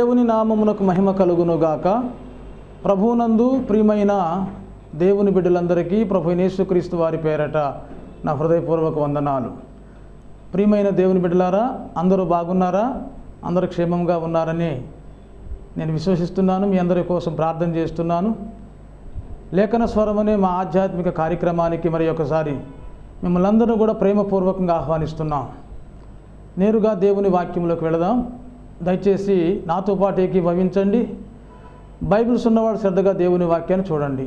దేవుని నామమునకు మహిమ కలుగునుగాక. ప్రభువునందు ప్రియమైన దేవుని బిడ్డలందరికీ ప్రభు యేసుక్రీస్తు వారి పేరట నా హృదయపూర్వక వందనాలు. ప్రియమైన దేవుని బిడ్డలారా, అందరూ బాగున్నారా? అందరూ క్షేమంగా ఉన్నారని నేను విశ్వసిస్తున్నాను. మీ అందరి కోసం ప్రార్థన చేస్తున్నాను. లేఖన స్వరం అనే మా ఆధ్యాత్మిక కార్యక్రమానికి మరి ఒకసారి మిమ్మల్ని అందరూ కూడా ప్రేమపూర్వకంగా ఆహ్వానిస్తున్నాం. నేరుగా దేవుని వాక్యంలోకి వెళదాం. దయచేసి నాతో పాటు ఏకీభవించండి. బైబిల్స్ ఉన్నవాడు శ్రద్ధగా దేవుని వాక్యాన్ని చూడండి.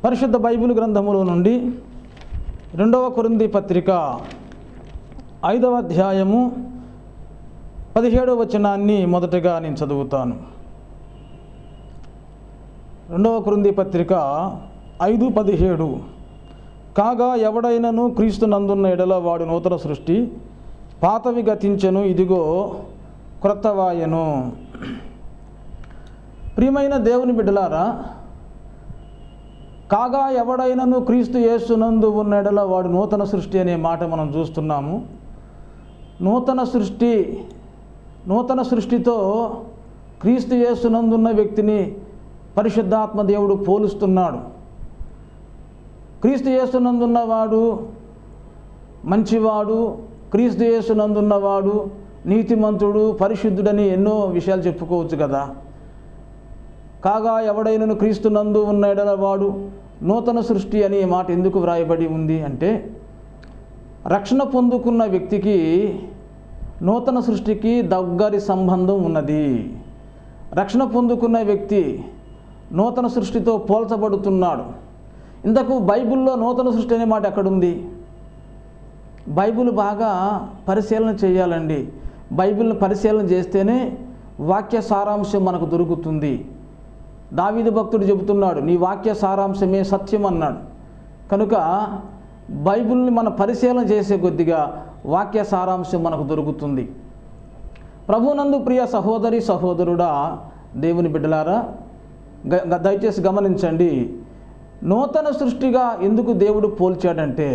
పరిశుద్ధ బైబిల్ గ్రంథములో నుండి 2వ కొరింథీ పత్రిక 5వ అధ్యాయము 17వ వచనాన్ని మొదటగా నేను చదువుతాను. 2వ కొరింథీ పత్రిక 5:17. కాగా ఎవడైనను క్రీస్తు నందున్న ఎడల వాడు నూతన సృష్టి, పాతవి గతించెను, ఇదిగో క్రొత్తవాయెను. ప్రియమైన దేవుని బిడ్డలారా, కాగా ఎవడైనను క్రీస్తు యేసునందు ఉన్న ఎడల వాడు నూతన సృష్టి అనే మాట మనం చూస్తున్నాము. నూతన సృష్టితో క్రీస్తు యేసునందున్న వ్యక్తిని పరిశుద్ధాత్మ దేవుడు పోలుస్తున్నాడు. క్రీస్తు యేసునందున్నవాడు మంచివాడు, క్రీస్తు యేసునందున్నవాడు నీతిమంతుడు, పరిశుద్ధుడని ఎన్నో విషయాలు చెప్పుకోవచ్చు కదా. కాగా ఎవడైనను క్రీస్తు నందు ఉన్న ఎడల వాడు నూతన సృష్టి అనే మాట ఎందుకు వ్రాయబడి ఉంది అంటే, రక్షణ పొందుకున్న వ్యక్తికి నూతన సృష్టికి దగ్గరి సంబంధం ఉన్నది. రక్షణ పొందుకున్న వ్యక్తి నూతన సృష్టితో పోల్చబడుతున్నాడు. ఇంతకు బైబిల్లో నూతన సృష్టి అనే మాట ఎక్కడుంది? బైబిల్ బాగా పరిశీలన చేయాలండి. బైబిల్ని పరిశీలన చేస్తేనే వాక్య సారాంశం మనకు దొరుకుతుంది. దావీదు భక్తుడు చెబుతున్నాడు, నీ వాక్య సారాంశమే సత్యం అన్నాడు. కనుక బైబిల్ని మనం పరిశీలన చేసే కొద్దిగా వాక్య సారాంశం మనకు దొరుకుతుంది. ప్రభునందు ప్రియ సహోదరి సహోదరుడా, దేవుని బిడ్డలారా, దయచేసి గమనించండి. నూతన సృష్టిగా ఎందుకు దేవుడు పోల్చాడంటే,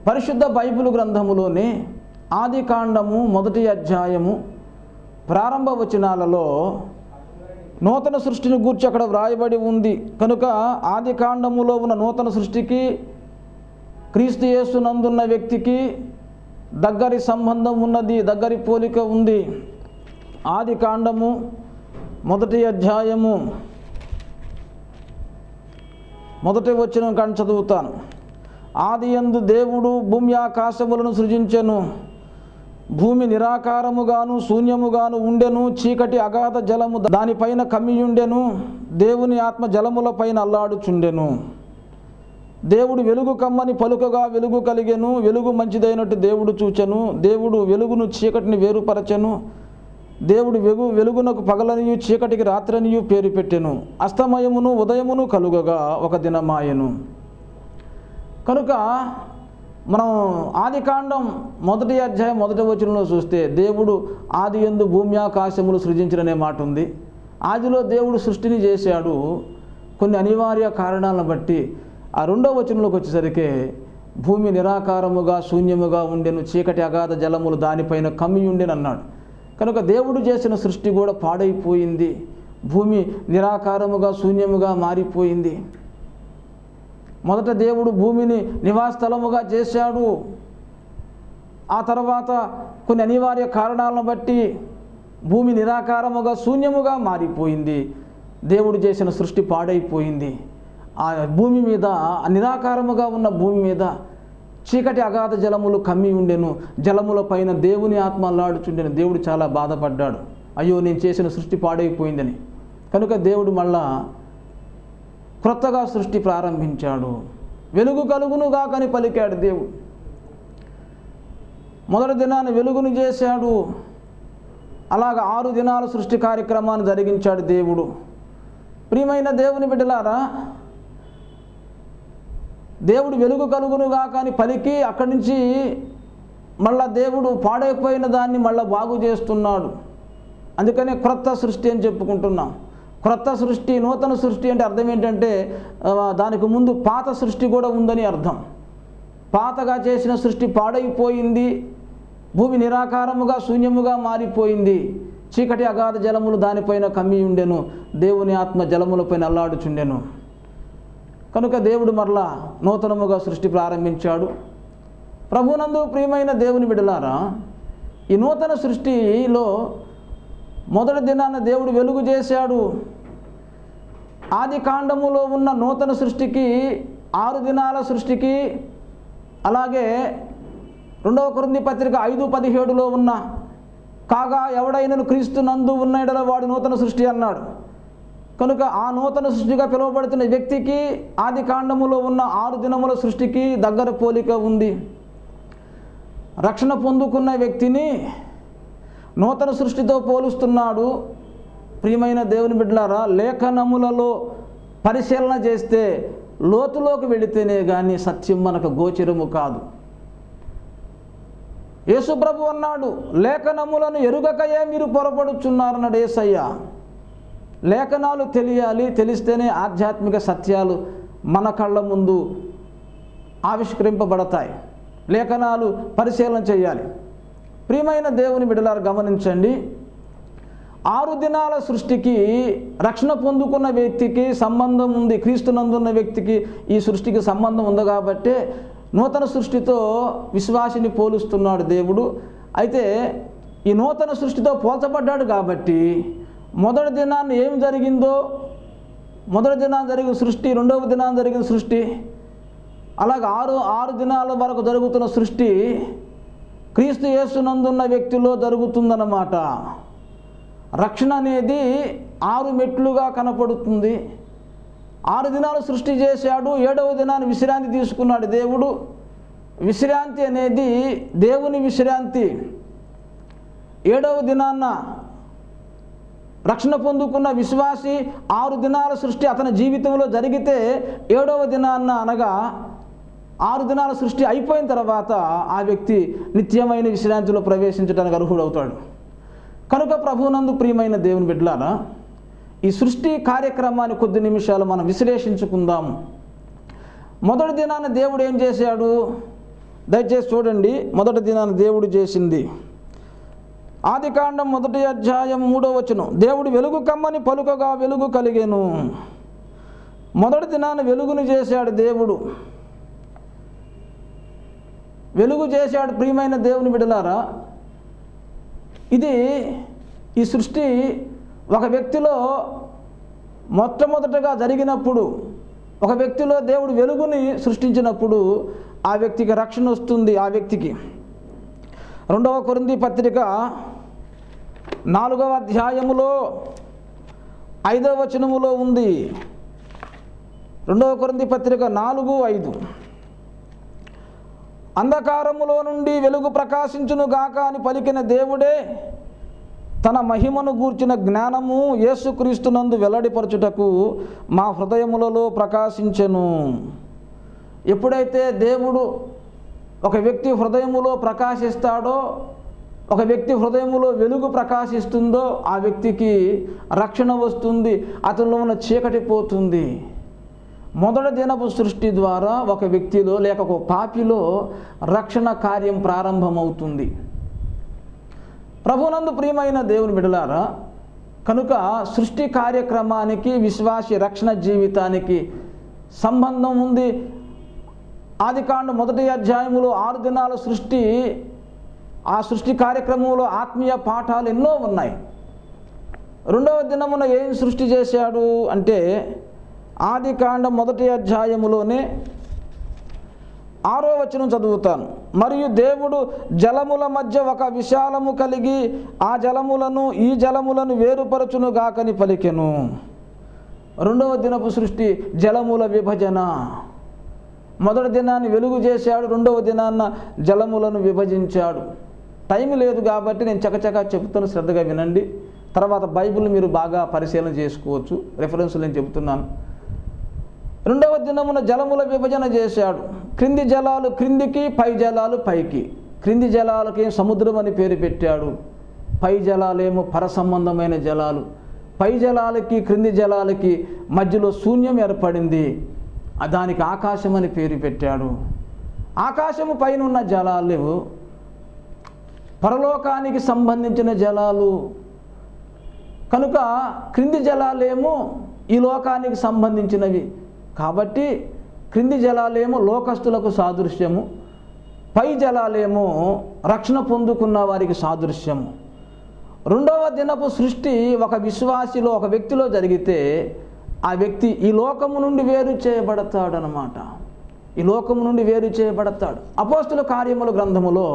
పరిశుద్ధ బైబిల్ గ్రంథములోనే ఆదికాండము 1వ అధ్యాయము ప్రారంభ వచనాలలో నూతన సృష్టిని గూర్చి అక్కడ వ్రాయబడి ఉంది. కనుక ఆదికాండములో ఉన్న నూతన సృష్టికి క్రీస్తు యేసునందున్న వ్యక్తికి దగ్గరి సంబంధం ఉన్నది, దగ్గరి పోలిక ఉంది. ఆదికాండము 1వ అధ్యాయము 1వ వచనం కానీ చదువుతాను. ఆదియందు దేవుడు భూమి ఆకాశములను సృజించెను. భూమి నిరాకారముగాను శూన్యముగాను ఉండెను. చీకటి అగాధ జలము దానిపైన కమ్మియుండెను. దేవుని ఆత్మ జలముల పైన అల్లాడుచుండెను. దేవుడు వెలుగు కమ్మని పలుకగా వెలుగు కలిగెను. వెలుగు మంచిదైనట్టు దేవుడు చూచెను. దేవుడు వెలుగును చీకటిని వేరుపరచెను. దేవుడు వెలుగునకు పగలనియు చీకటికి రాత్రనియు పేరు పెట్టెను. అస్తమయమును ఉదయమును కలుగగా ఒక దినమాయెను. కనుక మనం ఆదికాండం 1వ అధ్యాయం 1వ వచనంలో చూస్తే దేవుడు ఆదియందు భూమి ఆకాశములు సృజించడనే మాట ఉంది. ఆదిలో దేవుడు సృష్టిని చేశాడు. కొన్ని అనివార్య కారణాలను బట్టి ఆ 2వ వచనంలోకి వచ్చేసరికి భూమి నిరాకారముగా శూన్యముగా ఉండెను, చీకటి అగాధ జలములు దానిపైన కమ్మి ఉండెను అన్నాడు. కనుక దేవుడు చేసిన సృష్టి కూడా పాడైపోయింది. భూమి నిరాకారముగా శూన్యముగా మారిపోయింది. మొదట దేవుడు భూమిని నివాస స్థలముగా చేశాడు. ఆ తర్వాత కొన్ని అనివార్య కారణాలను బట్టి భూమి నిరాకారముగా శూన్యముగా మారిపోయింది. దేవుడు చేసిన సృష్టి పాడైపోయింది. ఆ భూమి మీద, నిరాకారముగా ఉన్న భూమి మీద చీకటి అగాధ జలములు కమ్మి ఉండెను. జలముల పైన దేవుని ఆత్మ అల్లాడుచుండెను. దేవుడు చాలా బాధపడ్డాడు, అయ్యో నేను చేసిన సృష్టి పాడైపోయిందని. కనుక దేవుడు మళ్ళా క్రొత్తగా సృష్టి ప్రారంభించాడు. వెలుగు కలుగునుగా కని పలికాడు దేవుడు. మొదటి దినాన్ని వెలుగును చేశాడు. అలాగ 6 దినాల సృష్టి కార్యక్రమాన్ని జరిగించాడు దేవుడు. ప్రియమైన దేవుని బిడ్డలారా, దేవుడు వెలుగు కలుగునుగా కానీ పలికి అక్కడి నుంచి మళ్ళా దేవుడు పాడైపోయిన దాన్ని మళ్ళీ బాగు చేస్తున్నాడు. అందుకనే క్రొత్త సృష్టి అని చెప్పుకుంటున్నాం. క్రొత్త సృష్టి, నూతన సృష్టి అంటే అర్థం ఏంటంటే దానికి ముందు పాత సృష్టి కూడా ఉందని అర్థం. పాతగా చేసిన సృష్టి పాడైపోయింది. భూమి నిరాకారముగా శూన్యముగా మారిపోయింది. చీకటి అగాధ జలములు దానిపైన కమ్మి ఉండెను, దేవుని ఆత్మ జలములపైన అల్లాడుచుండెను. కనుక దేవుడు మరలా నూతనముగా సృష్టి ప్రారంభించాడు. ప్రభునందు ప్రియమైన దేవుని బిడ్డలారా, ఈ నూతన సృష్టిలో మొదటి దినాన దేవుడు వెలుగు చేశాడు. ఆది కాండములో ఉన్న నూతన సృష్టికి, 6 దినాల సృష్టికి, అలాగే 2 కొరింథీ పత్రిక 5:17లో ఉన్న కాగా ఎవడైనను క్రీస్తు నందు ఉన్న యెడల వాడు నూతన సృష్టి అన్నాడు. కనుక ఆ నూతన సృష్టిగా పిలువబడుతున్న వ్యక్తికి ఆది కాండములో ఉన్న 6 దినముల సృష్టికి దగ్గర పోలిక ఉంది. రక్షణ పొందుకున్న వ్యక్తిని నూతన సృష్టితో పోలుస్తున్నాడు. ప్రియమైన దేవుని బిడ్డలారా, లేఖనములలో పరిశీలన చేస్తే లోతులోకి వెళితేనే కానీ సత్యం మనకు గోచరము కాదు. యేసు ప్రభు అన్నాడు, లేఖనములను ఎరుగకయే మీరు పొరపడుచున్నారన్నాడు యేసయ్య. లేఖనాలు తెలియాలి, తెలిస్తేనే ఆధ్యాత్మిక సత్యాలు మన కళ్ళ ముందు ఆవిష్కరింపబడతాయి. లేఖనాలు పరిశీలన చేయాలి. ప్రియమైన దేవుని బిడ్డలారా గమనించండి, 6 దినాల సృష్టికి రక్షణ పొందుకున్న వ్యక్తికి సంబంధం ఉంది. క్రీస్తునందున్న వ్యక్తికి ఈ సృష్టికి సంబంధం ఉంది కాబట్టే నూతన సృష్టితో విశ్వాసిని పోలుస్తున్నాడు దేవుడు. అయితే ఈ నూతన సృష్టితో పోల్చబడ్డాడు కాబట్టి మొదటి దినాన్ని ఏం జరిగిందో, మొదటి దినాన్ని జరిగిన సృష్టి, 2వ దినాన్ని జరిగిన సృష్టి, అలాగే 6 దినాల వరకు జరుగుతున్న సృష్టి క్రీస్తు యేసునందున్న వ్యక్తిలో జరుగుతుందన్నమాట. రక్షణ అనేది 6 మెట్లుగా కనపడుతుంది. 6 దినాలు సృష్టి చేశాడు, 7వ దినాన్ని విశ్రాంతి తీసుకున్నాడు దేవుడు. విశ్రాంతి అనేది దేవుని విశ్రాంతి. 7వ దినాన్న రక్షణ పొందుకున్న విశ్వాసి 6 దినాల సృష్టి అతని జీవితంలో జరిగితే 7వ దినాన్న అనగా 6 దినాల సృష్టి అయిపోయిన తర్వాత ఆ వ్యక్తి నిత్యమైన విశ్రాంతిలో ప్రవేశించడానికి అర్హుడవుతాడు. కనుక ప్రభువునందు ప్రియమైన దేవుని బిడ్డలారా, ఈ సృష్టి కార్యక్రమాన్ని కొద్ది నిమిషాలు మనం విశ్లేషించుకుందాము. మొదటి దినాన దేవుడు ఏం చేశాడు? దయచేసి చూడండి. మొదటి దినాన దేవుడు చేసింది ఆదికాండం 1వ అధ్యాయం 3వ వచనం. దేవుడు వెలుగు కమ్మని పలుకగా వెలుగు కలిగెను. మొదటి దినాన వెలుగును చేశాడు దేవుడు. వెలుగు చేశాడు. ప్రియమైన దేవుని బిడ్డలారా, ఈ సృష్టి ఒక వ్యక్తిలో మొట్టమొదటగా జరిగినప్పుడు, ఒక వ్యక్తిలో దేవుడు వెలుగుని సృష్టించినప్పుడు ఆ వ్యక్తికి రక్షణ వస్తుంది. ఆ వ్యక్తికి 2 కొరింథీ పత్రిక 4వ అధ్యాయములో 5వ వచనములో ఉంది. 2 కొరింథీ పత్రిక 4:5 అంధకారములో నుండి వెలుగు ప్రకాశించును గాక అని పలికిన దేవుడే తన మహిమను గూర్చిన జ్ఞానము యేసుక్రీస్తునందు వెల్లడిపరచుటకు మా హృదయములలో ప్రకాశించెను. ఎప్పుడైతే దేవుడు ఒక వ్యక్తి హృదయములో ప్రకాశిస్తాడో, ఒక వ్యక్తి హృదయములో వెలుగు ప్రకాశిస్తుందో ఆ వ్యక్తికి రక్షణ వస్తుంది, అతనిలో ఉన్న చీకటి పోతుంది. మొదటి దినపు సృష్టి ద్వారా ఒక వ్యక్తిలో లేక ఒక పాపిలో రక్షణ కార్యం ప్రారంభమవుతుంది. ప్రభునందు ప్రియమైన దేవుని బిడ్డలారా, కనుక సృష్టి కార్యక్రమానికి విశ్వాసి రక్షణ జీవితానికి సంబంధం ఉంది. ఆదికాండం 1వ అధ్యాయములో 6 దినాల సృష్టి, ఆ సృష్టి కార్యక్రమంలో ఆత్మీయ పాఠాలు ఎన్నో ఉన్నాయి. 2వ దినమున ఏం సృష్టి చేశాడు అంటే ఆదికాండం 1వ అధ్యాయములోనే 6వ వచనం చదువుతాను. మరియు దేవుడు జలముల మధ్య ఒక విశాలము కలిగి ఆ జలములను ఈ జలములను వేరుపరచును గాకని పలికెను. 2వ దినపు సృష్టి జలముల విభజన. మొదటి దినాన్ని వెలుగు చేశాడు, 2వ దినాన్న జలములను విభజించాడు. టైం లేదు కాబట్టి నేను చకచకా చెబుతాను, శ్రద్ధగా వినండి. తర్వాత బైబిల్ మీరు బాగా పరిశీలన చేసుకోవచ్చు, రెఫరెన్స్లు నేను చెబుతున్నాను. 2వ దినమున జలముల విభజన చేశాడు. క్రింది జలాలు క్రిందికి, పై జలాలు పైకి. క్రింది జలాలకి సముద్రం అని పేరు పెట్టాడు, పై జలాలేమో పరసంబంధమైన జలాలు. పై జలాలకి క్రింది జలాలకి మధ్యలో శూన్యం ఏర్పడింది, దానికి ఆకాశం అని పేరు పెట్టాడు. ఆకాశము పైన ఉన్న జలాలు పరలోకానికి సంబంధించిన జలాలు, కనుక క్రింది జలాలేమో ఈ లోకానికి సంబంధించినవి కాబట్టి క్రింది జలాలేమో లోకస్తులకు సాదృశ్యము, పై జలాలేమో రక్షణ పొందుకున్న వారికి సాదృశ్యము. రెండవ దినపు సృష్టి ఒక విశ్వాసిలో, ఒక వ్యక్తిలో జరిగితే ఆ వ్యక్తి ఈ లోకము నుండి వేరు చేయబడతాడు అన్నమాట. ఈ లోకము నుండి వేరు చేయబడతాడు. అపోస్తుల కార్యముల గ్రంథములో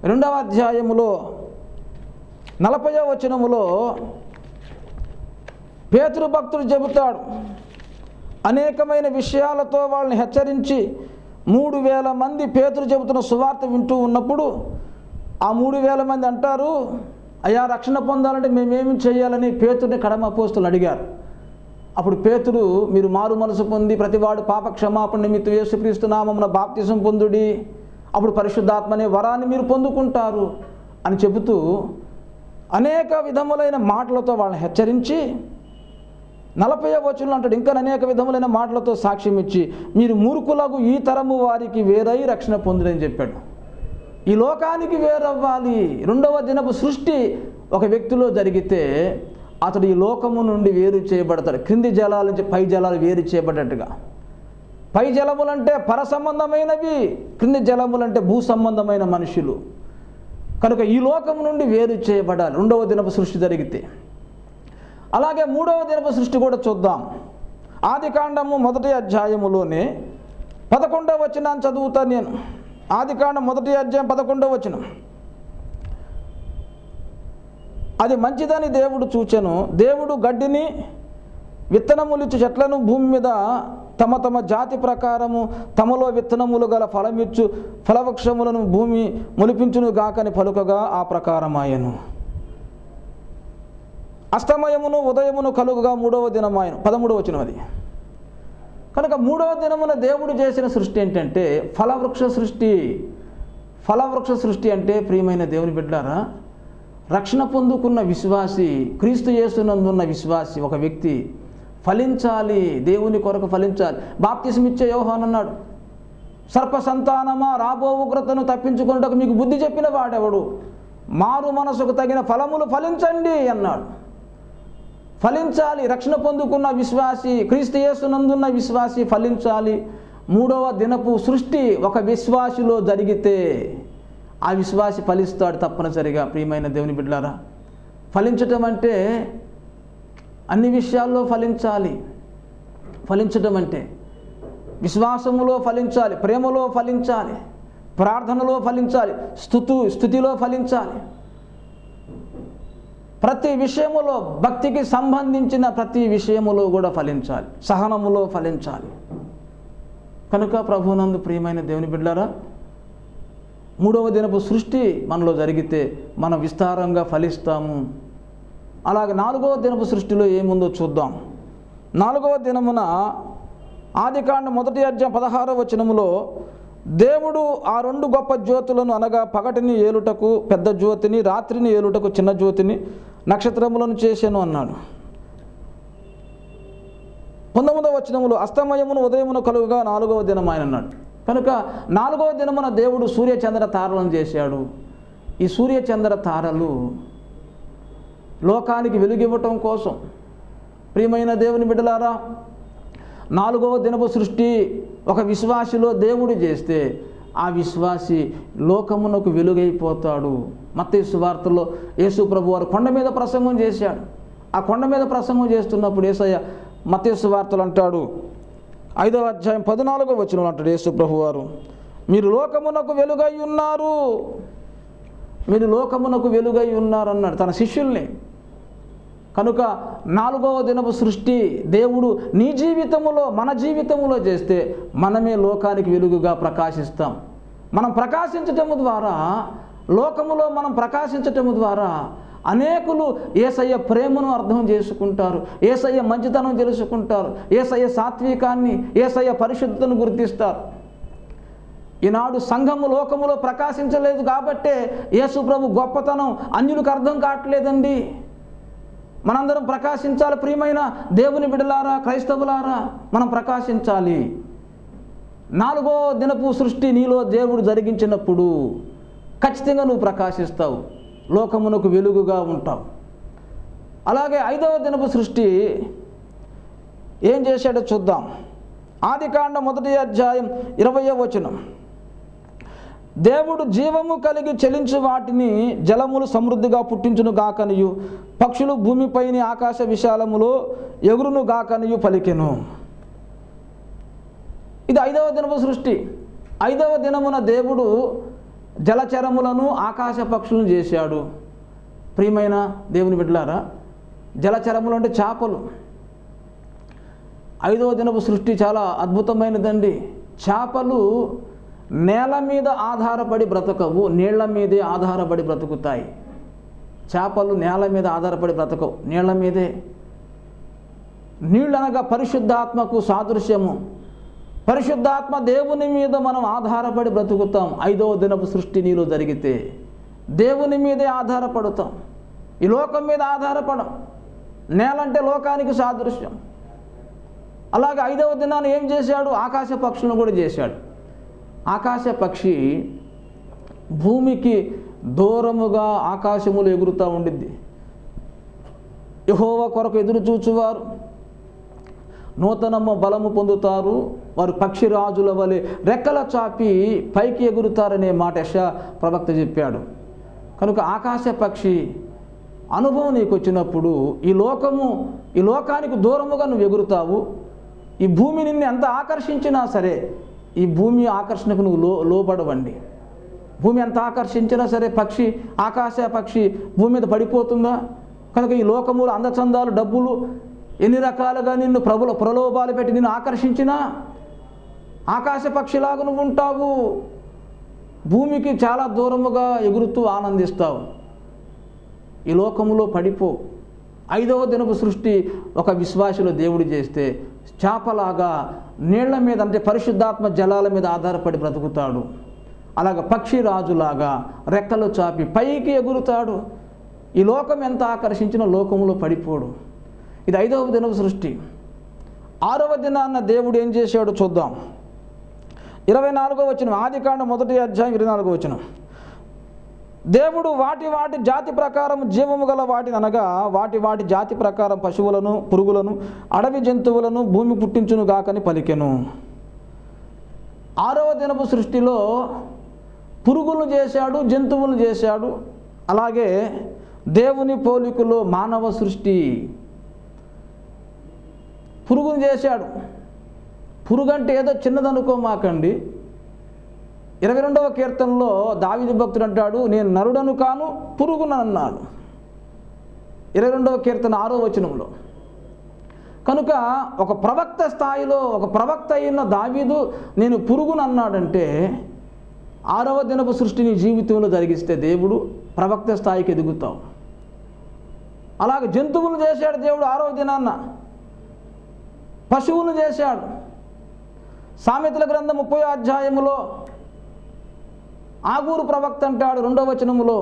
2వ అధ్యాయములో 40వ వచనములో పేతురు భక్తుడు చెబుతాడు, అనేకమైన విషయాలతో వాళ్ళని హెచ్చరించి 3000 మంది పేతురు చెబుతున్న సువార్త వింటూ ఉన్నప్పుడు ఆ 3000 మంది అంటారు, అయ్యా రక్షణ పొందాలంటే మేమేమి చేయాలని పేతురుని కడమ అపోస్తులు అడిగారు. అప్పుడు పేతురు, మీరు మారు మనసు పొంది ప్రతివాడు పాప క్షమాపణ నిమిత్తం యేసుక్రీస్తు నామమున బాప్తిసం పొందుడి, అప్పుడు పరిశుద్ధాత్మ అనే వరాన్ని మీరు పొందుకుంటారు అని చెబుతూ అనేక విధములైన మాటలతో వాళ్ళని హెచ్చరించి 40వ వచనంలో అంటాడు, ఇంకా అనేక విధములైన మాటలతో సాక్ష్యం ఇచ్చి మీరు మూర్ఖులకు ఈ తరము వారికి వేరై రక్షణ పొందుడని చెప్పాడు. ఈ లోకానికి వేరవ్వాలి. రెండవ దినపు సృష్టి ఒక వ్యక్తిలో జరిగితే అతడు ఈ లోకము నుండి వేరు చేయబడతాడు. క్రింది జలాల నుంచి పై జలాలు వేరు చేయబడ్డట్టుగా. పై జలములంటే పర సంబంధమైనవి, క్రింది జలములంటే భూ సంబంధమైన మనుషులు. కనుక ఈ లోకము నుండి వేరు చేయబడాలి రెండవ దినపు సృష్టి జరిగితే. అలాగే మూడవ దినపు సృష్టి కూడా చూద్దాం. ఆదికాండము 1వ అధ్యాయములోనే 11వ వచనాన్ని చదువుతాను నేను. ఆదికాండం 1వ అధ్యాయం 11వ వచనం. అది మంచిదని దేవుడు చూచెను. దేవుడు గడ్డిని విత్తనములిచ్చు చెట్లను భూమి మీద తమ తమ జాతి ప్రకారము తమలో విత్తనములు గల ఫలమిచ్చు ఫలవృక్షములను భూమి మొలిపించును గాకని పలుకగా ఆ ప్రకారమాయను. అస్తమయమును ఉదయమును కలుగుగా 3వ దినమాయను. 13వ వచనం అది. కనుక 3వ దినమున దేవుడు చేసిన సృష్టి ఏంటంటే ఫలవృక్ష సృష్టి. ఫలవృక్ష సృష్టి అంటే ప్రియమైన దేవుని బిడ్డలారా, రక్షణ పొందుకున్న విశ్వాసి, క్రీస్తు యేసునందున్న విశ్వాసి ఒక వ్యక్తి ఫలించాలి, దేవుని కొరకు ఫలించాలి. బాప్తిసం ఇచ్చే యోహాను అన్నాడు, సర్ప సంతానమా రాబో ఉగ్రతను తప్పించుకున్నటకు మీకు బుద్ధి చెప్పిన వాడెవడు, మారు మనసుకు తగిన ఫలములు ఫలించండి అన్నాడు. ఫలించాలి. రక్షణ పొందుకున్న విశ్వాసి, క్రీస్తు యేసునందున్న విశ్వాసి ఫలించాలి. 3వ దినపు సృష్టి ఒక విశ్వాసిలో జరిగితే ఆ విశ్వాసి ఫలిస్తాడు తప్పనిసరిగా. ప్రియమైన దేవుని బిడ్డలారా, ఫలించటం అంటే అన్ని విషయాల్లో ఫలించాలి. ఫలించటం అంటే విశ్వాసములో ఫలించాలి, ప్రేమలో ఫలించాలి, ప్రార్థనలో ఫలించాలి, స్తుతిలో ఫలించాలి. ప్రతి విషయములో, భక్తికి సంబంధించిన ప్రతి విషయములో కూడా ఫలించాలి, సహనములో ఫలించాలి. కనుక ప్రభువునందు ప్రియమైన దేవుని బిడ్డలారా, 3వ దినపు సృష్టి మనలో జరిగితే మనం విస్తారంగా ఫలిస్తాము. అలాగే 4వ దినపు సృష్టిలో ఏముందో చూద్దాం. 4వ దినమున ఆదికాండం 1వ అధ్యాయం 16వ వచనములో దేవుడు ఆ 2 గొప్ప జ్యోతులను అనగా పగటిని ఏలుటకు పెద్ద జ్యోతిని, రాత్రిని ఏలుటకు చిన్న జ్యోతిని, నక్షత్రములను చేశాను అన్నాడు. 19వ వచనములో అస్తమయమును ఉదయమును కలుగుగా 4వ దినం ఆయన అన్నాడు. కనుక 4వ దినమున దేవుడు సూర్యచంద్ర తారలను చేశాడు. ఈ సూర్యచంద్ర తారలు లోకానికి వెలుగివ్వటం కోసం. ప్రియమైన దేవుని బిడ్డలారా, 4వ దినపు సృష్టి ఒక విశ్వాసిలో దేవుడు చేస్తే ఆ విశ్వాసి లోకమునకు వెలుగైపోతాడు. మత్తయి సువార్తలో యేసు ప్రభు వారు కొండ మీద ప్రసంగం చేశాడు. ఆ కొండ మీద ప్రసంగం చేస్తున్నప్పుడు యేసయ్య మత్తయి సువార్తలు అంటాడు, 5వ అధ్యాయం 14వ వచనంలో అంటాడు యేసు ప్రభు వారు, మీరు లోకమునకు వెలుగై ఉన్నారు, మీరు లోకమునకు వెలుగై ఉన్నారు అన్నాడు తన శిష్యుల్ని. కనుక 4వ దినపు సృష్టి దేవుడు నీ జీవితములో, మన జీవితములో చేస్తే మనమే లోకానికి వెలుగుగా ప్రకాశిస్తాం. మనం ప్రకాశించటము ద్వారా, లోకములో మనం ప్రకాశించటము ద్వారా అనేకులు యేసయ్య ప్రేమను అర్థం చేసుకుంటారు, యేసయ్య మంచితనం తెలుసుకుంటారు, యేసయ్య సాత్వికాన్ని, యేసయ్య పరిశుద్ధతను గుర్తిస్తారు. ఈనాడు సంఘము లోకములో ప్రకాశించలేదు కాబట్టే యేసు ప్రభు గొప్పతనం అన్యులకు అర్థం కావట్లేదండి. మనందరం ప్రకాశించాలి. ప్రియమైన దేవుని బిడ్డలారా, క్రైస్తవులారా, మనం ప్రకాశించాలి. 4వ దినపు సృష్టి నీలో దేవుడు జరిగించినప్పుడు ఖచ్చితంగా నువ్వు ప్రకాశిస్తావు, లోకమునకు వెలుగుగా ఉంటావు. అలాగే 5వ దినపు సృష్టి ఏం చేశాడో చూద్దాం. ఆదికాండం 1వ అధ్యాయం 20వ వచనం. దేవుడు జీవము కలిగి చలించు వాటిని జలములు సమృద్ధిగా పుట్టించును గాకనియు, పక్షులు భూమిపైని ఆకాశ విశాలములో ఎగురును గాకనియు పలికెను. ఇది 5వ దినపు సృష్టి. 5వ దినమున దేవుడు జలచరములను ఆకాశ పక్షులను చేశాడు. ప్రియమైన దేవుని బిడ్డలారా, జలచరములు అంటే చేపలు. 5వ దినపు సృష్టి చాలా అద్భుతమైనదండి. చేపలు నేల మీద ఆధారపడి బ్రతకవు, నీళ్ల మీదే ఆధారపడి బ్రతుకుతాయి. చేపలు నేల మీద ఆధారపడి బ్రతకవు, నీళ్ల మీదే. నీళ్ళు అనగా పరిశుద్ధాత్మకు సాదృశ్యము. పరిశుద్ధాత్మ దేవుని మీద మనం ఆధారపడి బ్రతుకుతాం. 5వ దినపు సృష్టి నీలో జరిగితే దేవుని మీదే ఆధారపడతాం. ఈ లోకం మీద ఆధారపడం. నేలంటే లోకానికి సాదృశ్యం. అలాగే 5వ దినాన్ని ఏం చేశాడు? ఆకాశ పక్షులను కూడా చేశాడు. ఆకాశ పక్షి భూమికి దూరముగా ఆకాశములు ఎగురుతూ ఉండిద్ది. యెహోవా కొరకు ఎదురు చూచువారు నూతనమ్మ బలము పొందుతారు, వారు పక్షిరాజుల వలె రెక్కల చాపి పైకి ఎగురుతారనే మాట యెషయా ప్రవక్త చెప్పాడు. కనుక ఆకాశ పక్షి అనుభవం నీకు వచ్చినప్పుడు ఈ లోకానికి దూరముగా నువ్వు ఎగురుతావు. ఈ భూమి నిన్ను ఎంత ఆకర్షించినా సరే, ఈ భూమి ఆకర్షణకు నువ్వు లోపడవండి. భూమి ఎంత ఆకర్షించినా సరే ఆకాశ పక్షి భూమి మీద పడిపోతుందా? కనుక ఈ లోకములు అందచందాలు, డబ్బులు ఎన్ని రకాలుగా నిన్ను ప్రలోభాలు పెట్టి నిన్ను ఆకర్షించినా ఆకాశ పక్షిలాగా నువ్వు ఉంటావు. భూమికి చాలా దూరముగా ఎగురుతూ ఆనందిస్తావు. ఈ లోకములో పడిపో. 5వ దినపు సృష్టి ఒక విశ్వాసిలో దేవుడు చేస్తే చేపలాగా నీళ్ల మీద, అంటే పరిశుద్ధాత్మ జలాల మీద ఆధారపడి బ్రతుకుతాడు. అలాగ పక్షిరాజులాగా రెక్కలు చాపి పైకి ఎగురుతాడు. ఈ లోకం ఎంత ఆకర్షించినా లోకములో పడిపోడు. ఇది 5వ దినపు సృష్టి. 6వ దినాన్న దేవుడు ఏం చేశాడో చూద్దాం. 24వ వచనం, ఆదికాండం 1వ అధ్యాయం 24వ వచనం. దేవుడు వాటి జాతి ప్రకారం జీవము గల వాటిని అనగా వాటి జాతి ప్రకారం పశువులను, పురుగులను, అడవి జంతువులను భూమి పుట్టించును గాకని పలికెను. 6వ దినపు సృష్టిలో పురుగులను చేశాడు, జంతువులను చేశాడు. అలాగే దేవుని పోలికలో మానవ సృష్టి. పురుగును చేశాడు. పురుగంటే ఏదో చిన్నదనుకోమాకండి. 22వ కీర్తనలో దావీదు భక్తుడు అంటాడు, నేను నరుడను కాను పురుగును అన్నాడు. 22వ కీర్తన 6వ వచనంలో. కనుక ఒక ప్రవక్త స్థాయిలో ఒక ప్రవక్త అయిన దావీదు నేను పురుగును అన్నాడంటే 6వ దినపు సృష్టిని జీవితంలో జరిగిస్తే దేవుడు ప్రవక్త స్థాయికి ఎదుగుతావు. అలాగే జంతువులు చేశాడు దేవుడు 6వ దినాన్న. పశువులను చేశాడు. సామెతల గ్రంథం 30వ అధ్యాయములో ఆగూరు ప్రవక్త అంటాడు 2వ వచనములో,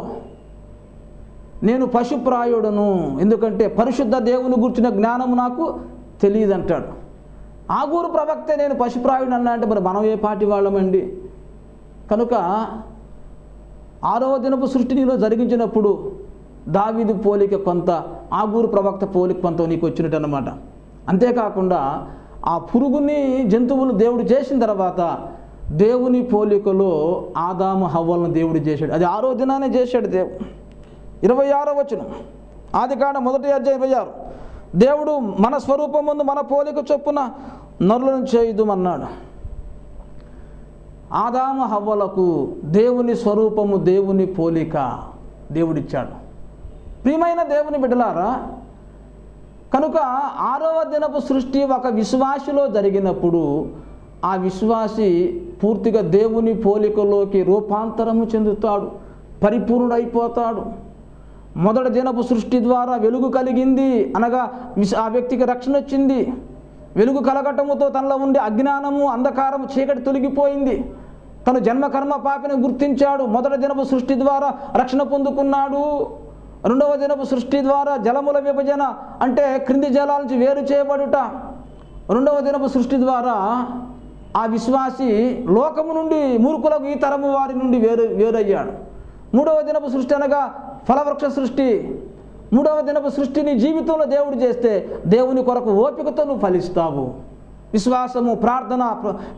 నేను పశుప్రాయుడను, ఎందుకంటే పరిశుద్ధ దేవుని గురించిన జ్ఞానము నాకు తెలియదు అంటాడు. ఆగూరు ప్రవక్తే నేను పశుప్రాయుడు అన్నా అంటే మరి మనం ఏ పాటి వాళ్ళమండి? కనుక 6వ దినపు సృష్టినిలో జరిగించినప్పుడు దావీదు పోలిక కొంత, ఆగూరు ప్రవక్త పోలిక కొంత నీకు వచ్చినట్టు అన్నమాట. అంతేకాకుండా ఆ పురుగుని, జంతువులు దేవుడు చేసిన తర్వాత దేవుని పోలికలో ఆదాము హవ్వలను దేవుడు చేశాడు. అది 6వ దినానే చేశాడు దేవుడు. 26వ వచనం, ఆదికాండం 1వ అధ్యాయం 26. దేవుడు మన స్వరూపం ముందు మన పోలిక చొప్పున నరులను చేయుదుమన్నాడు. ఆదాము హవ్వలకు దేవుని స్వరూపము, దేవుని పోలిక దేవుడిచ్చాడు. ప్రియమైన దేవుని బిడ్డలారా, కనుక 6వ దినపు సృష్టి ఒక విశ్వాసిలో జరిగినప్పుడు ఆ విశ్వాసి పూర్తిగా దేవుని పోలికలోకి రూపాంతరము చెందుతాడు, పరిపూర్ణుడైపోతాడు. మొదటి దినపు సృష్టి ద్వారా వెలుగు కలిగింది అనగా ఆ వ్యక్తికి రక్షణ వచ్చింది. వెలుగు కలగటముతో తనలో ఉండే అజ్ఞానము, అంధకారము, చీకటి తొలగిపోయింది. తను జన్మకర్మ పాపిని గుర్తించాడు. మొదటి దినపు సృష్టి ద్వారా రక్షణ పొందుకున్నాడు. 2వ దినపు సృష్టి ద్వారా జలముల విభజన, అంటే క్రింది జలాల నుంచి వేరు చేయబడుట. 2వ దినపు సృష్టి ద్వారా ఆ విశ్వాసి లోకము నుండి, మూర్ఖులకు, ఈ తరము వారి నుండి వేరయ్యాడు. 3వ దినపు సృష్టి అనగా ఫలవృక్ష సృష్టి. మూడవ దినపు సృష్టిని జీవితంలో దేవుడు చేస్తే దేవుని కొరకు ఓపికతో నువ్వు ఫలిస్తావు. విశ్వాసము, ప్రార్థన,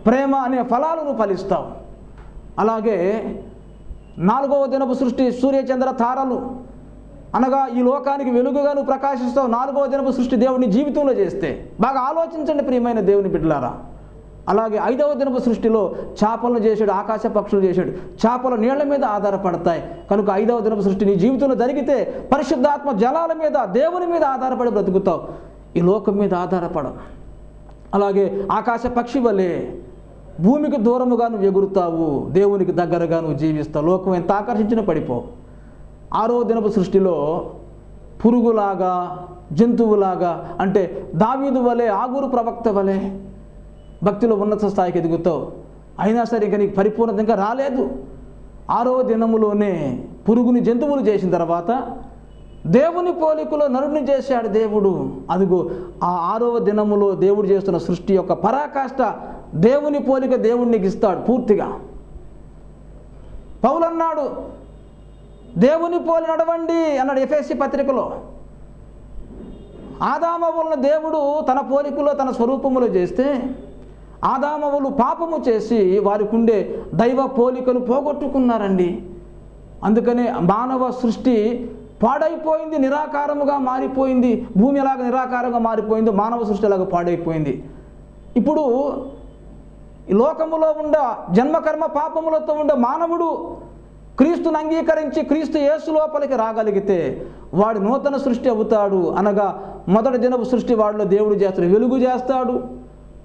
ప్రేమ అనే ఫలాలు నువ్వు ఫలిస్తావు. అలాగే నాలుగవ దినపు సృష్టి సూర్యచంద్ర తారలు అనగా ఈ లోకానికి వెలుగుగా నువ్వు ప్రకాశిస్తావు. నాలుగవ దినపు సృష్టి దేవుని జీవితంలో చేస్తే బాగా ఆలోచించండి ప్రియమైన దేవుని బిడ్డలారా. అలాగే ఐదవ దినపు సృష్టిలో చేపలను చేశాడు, ఆకాశ పక్షులు చేశాడు. చేపలు నీళ్ల మీద ఆధారపడతాయి కనుక ఐదవ దినపు సృష్టి నీ జీవితంలో జరిగితే పరిశుద్ధాత్మ జలాల మీద, దేవుని మీద ఆధారపడి బ్రతుకుతావు, ఈ లోకం మీద ఆధారపడవు. అలాగే ఆకాశ పక్షి వలె భూమికి దూరముగా నువ్వు ఎగురుతావు, దేవునికి దగ్గరగా నువ్వు జీవిస్తావు, లోకం ఎంత ఆకర్షించిన పడిపోవు. ఆరో దినపు సృష్టిలో పురుగులాగా, జంతువులాగా, అంటే దావీదు వలె, ఆగూరు ప్రవక్త వలె భక్తిలో ఉన్నత స్థాయికి ఎదుగుతావు. అయినా సరే ఇంకా నీకు పరిపూర్ణత ఇంకా రాలేదు. ఆరో దినములోనే పురుగుని జంతువులు చేసిన తర్వాత దేవుని పోలికలో నరుడిని చేశాడు దేవుడు. అదిగో ఆ ఆరవ దినములో దేవుడు చేస్తున్న సృష్టి యొక్క పరాకాష్ట దేవుని పోలిక దేవుడు నీకు ఇస్తాడు పూర్తిగా. పౌలు అన్నాడు దేవుని పోలి నడవండి అన్నాడు ఎఫెసీ పత్రికలో. ఆదామవులను దేవుడు తన పోలికలో తన స్వరూపములో చేస్తే ఆదామవులు పాపము చేసి వారికి ఉండే దైవ పోలికలు పోగొట్టుకున్నారండి. అందుకనే మానవ సృష్టి పాడైపోయింది, నిరాకారముగా మారిపోయింది. భూమి ఎలాగ నిరాకారంగా మారిపోయిందో మానవ సృష్టి ఎలాగ పాడైపోయింది. ఇప్పుడు ఈ లోకములో ఉండ జన్మకర్మ పాపములతో ఉండే మానవుడు క్రీస్తుని అంగీకరించి క్రీస్తు యేసు లోపలికి రాగలిగితే వాడు నూతన సృష్టి అవుతాడు. అనగా మొదటి దినపు సృష్టి వాడిలో దేవుడు చేస్తాడు, వెలుగు చేస్తాడు.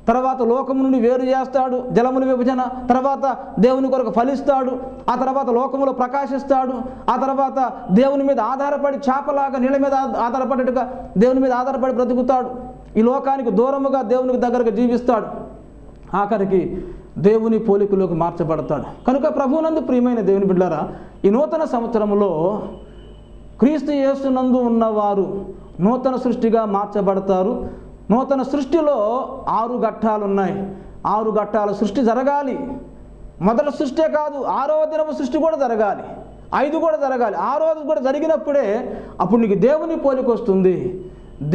తర్వాత లోకము నుండి వేరు చేస్తాడు, జలముల విభజన. తర్వాత దేవుని కొరకు ఫలిస్తాడు. ఆ తర్వాత లోకములో ప్రకాశిస్తాడు. ఆ తర్వాత దేవుని మీద ఆధారపడి చేపలాగా నీళ్ళ మీద ఆధారపడేట్టుగా దేవుని మీద ఆధారపడి బ్రతుకుతాడు. ఈ లోకానికి దూరముగా దేవునికి దగ్గరగా జీవిస్తాడు. ఆఖరికి దేవుని పోలికలోకి మార్చబడతాడు. కనుక ప్రభువునందు ప్రియమైన దేవుని బిడ్డలారా, ఈ నూతన సంవత్సరంలో క్రీస్తు యేసునందు ఉన్నవారు నూతన సృష్టిగా మార్చబడతారు. నూతన సృష్టిలో 6 ఘట్టాలు ఉన్నాయి. 6 ఘట్టాల సృష్టి జరగాలి. మొదటి సృష్టే కాదు, 6వ దినపు సృష్టి కూడా జరగాలి, 5 కూడా జరగాలి. 6వది కూడా జరిగినప్పుడే అప్పుడు నీకు దేవుని పోలిక వస్తుంది.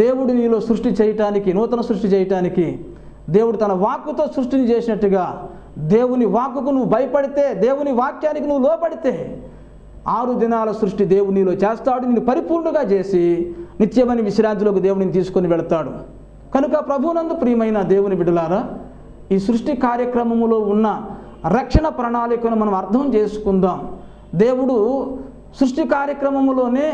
దేవుడు నీలో సృష్టి చేయటానికి, నూతన సృష్టి చేయటానికి దేవుడు తన వాక్కుతో సృష్టిని చేసినట్టుగా దేవుని వాక్కుకు నువ్వు భయపడితే, దేవుని వాక్యానికి నువ్వు లోపడితే 6 దినాల సృష్టి దేవుడు నీలో చేస్తాడు. నిన్ను పరిపూర్ణంగా చేసి నిత్యమైన విశ్రాంతిలోకి దేవుడిని తీసుకొని వెళతాడు. కనుక ప్రభువునందు ప్రియమైన దేవుని బిడ్డలారా, ఈ సృష్టి కార్యక్రమములో ఉన్న రక్షణ ప్రణాళికను మనం అర్థం చేసుకుందాం. దేవుడు సృష్టి కార్యక్రమములోనే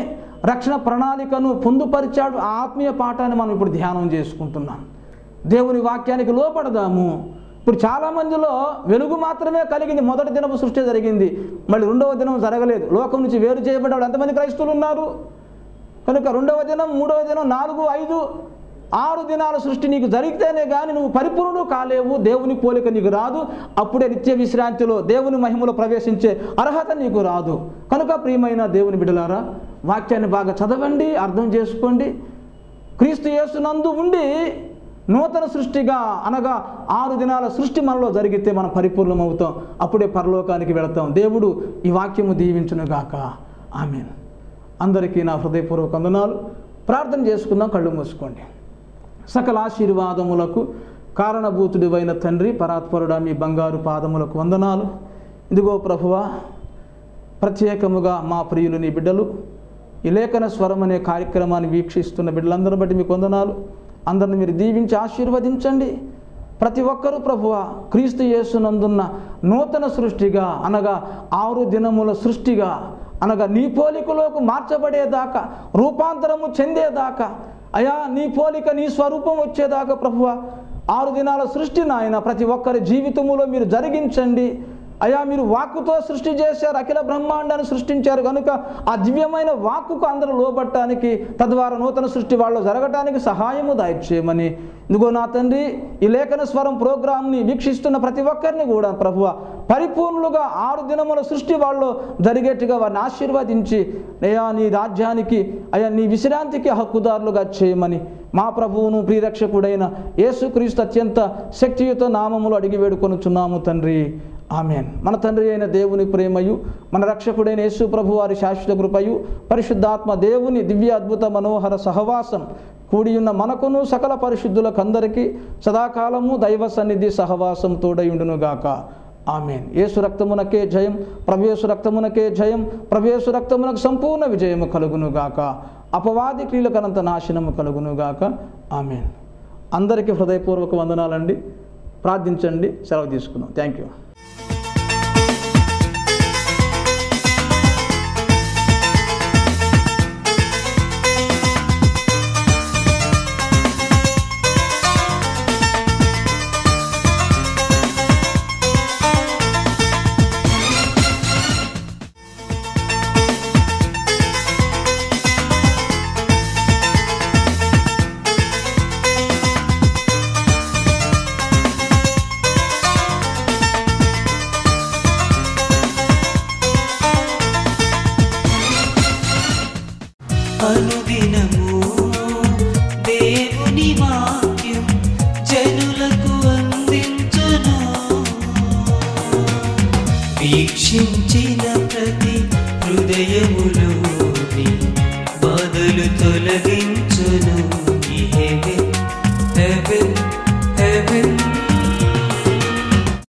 రక్షణ ప్రణాళికను పొందుపరిచాడు. ఆ ఆత్మీయ పాఠాన్ని మనం ఇప్పుడు ధ్యానం చేసుకుంటున్నాం. దేవుని వాక్యానికి లోపడదాము. ఇప్పుడు చాలామందిలో వెలుగు మాత్రమే కలిగింది, మొదటి దినపు సృష్టి జరిగింది, మళ్ళీ 2వ దినం జరగలేదు. లోకం నుంచి వేరు చేయబడ్డ ఎంతమంది క్రైస్తవులు ఉన్నారు? కనుక 2వ దినం, 3వ దినం, 4, 5, 6 దినాల సృష్టి నీకు జరిగితేనే కానీ నువ్వు పరిపూర్ణుడు కాలేవు. దేవుని పోలిక నీకు రాదు. అప్పుడే నిత్య విశ్రాంతిలో దేవుని మహిమలో ప్రవేశించే అర్హత నీకు రాదు. కనుక ప్రియమైన దేవుని బిడ్డలారా, వాక్యాన్ని బాగా చదవండి, అర్థం చేసుకోండి. క్రీస్తు యేసునందు ఉండి నూతన సృష్టిగా అనగా 6 దినాల సృష్టి మనలో జరిగితే మనం పరిపూర్ణం అవుతాం. అప్పుడే పరలోకానికి వెళతాం. దేవుడు ఈ వాక్యము దీవించునుగాక. ఆమేన్. అందరికీ నా హృదయపూర్వక వందనాలు. ప్రార్థన చేసుకుందాం. కళ్ళు మూసుకోండి. సకల ఆశీర్వాదములకు కారణభూతుడివైన తండ్రి, పరాత్పరుడా, మీ బంగారు పాదములకు వందనాలు. ఇదిగో ప్రభువా, ప్రత్యేకముగా మా ప్రియులు నీ బిడ్డలు ఈ లేఖన స్వరం అనే కార్యక్రమాన్ని వీక్షిస్తున్న బిడ్డలందరిని బట్టి మీకు వందనాలు. అందరిని మీరు దీవించి ఆశీర్వదించండి. ప్రతి ఒక్కరూ ప్రభువా క్రీస్తు యేసునందున్న నూతన సృష్టిగా అనగా 6 దినముల సృష్టిగా అనగా నీ పోలికలోకి మార్చబడేదాకా, రూపాంతరము చెందేదాకా, అయా నీ పోలిక నీ స్వరూపం వచ్చేదాకా ప్రభువా 6 దినాల సృష్టి నాయన ప్రతి ఒక్కరి జీవితములో మీరు జరిగించండి. అయా మీరు వాక్కుతో సృష్టి చేశారు, అఖిల బ్రహ్మాండాన్ని సృష్టించారు. కనుక ఆ దివ్యమైన వాక్కుకు అందరూ లోబట్టడానికి, తద్వారా నూతన సృష్టి వాళ్ళు జరగటానికి సహాయము దయచేయమని ఇదిగో నా తండ్రి, ఈ లేఖన స్వరం ప్రోగ్రాంని వీక్షిస్తున్న ప్రతి ఒక్కరిని కూడా ప్రభువా పరిపూర్ణులుగా 6 దినముల సృష్టి వాళ్ళు జరిగేట్టుగా వారిని ఆశీర్వదించి అయా నీ రాజ్యానికి, అయా నీ విశ్రాంతికి హక్కుదారులుగా చేయమని మా ప్రభువును ప్రియరక్షకుడైన యేసుక్రీస్తు అత్యంత శక్తియుత నామములు అడిగి వేడుకొనుచున్నాము తండ్రి. ఆమెన్. మన తండ్రి అయిన దేవుని ప్రేమయు, మన రక్షకుడైన యేసు ప్రభు వారి శాశ్వత కృపయు, పరిశుద్ధాత్మ దేవుని దివ్య అద్భుత మనోహర సహవాసం కూడియున్న మనకును సకల పరిశుద్ధులకందరికీ సదాకాలము దైవ సన్నిధి సహవాసం తోడయుండునుగాక. ఆమెన్. యేసు రక్తమునకే జయం, ప్రభు యేసు రక్తమునకే జయం, ప్రభు యేసు రక్తమునకు సంపూర్ణ విజయము కలుగునుగాక. అపవాది క్రియలకనంత నాశనము కలుగునుగాక. ఆమెన్. అందరికీ హృదయపూర్వక వందనాలండి. ప్రార్థించండి. సెలవు తీసుకున్నాం. Thank you. అనుదినము దేవుని వాక్యం జనులకు అందించును. వీక్షించిన ప్రతి హృదయములోని బాధలు తొలగించును.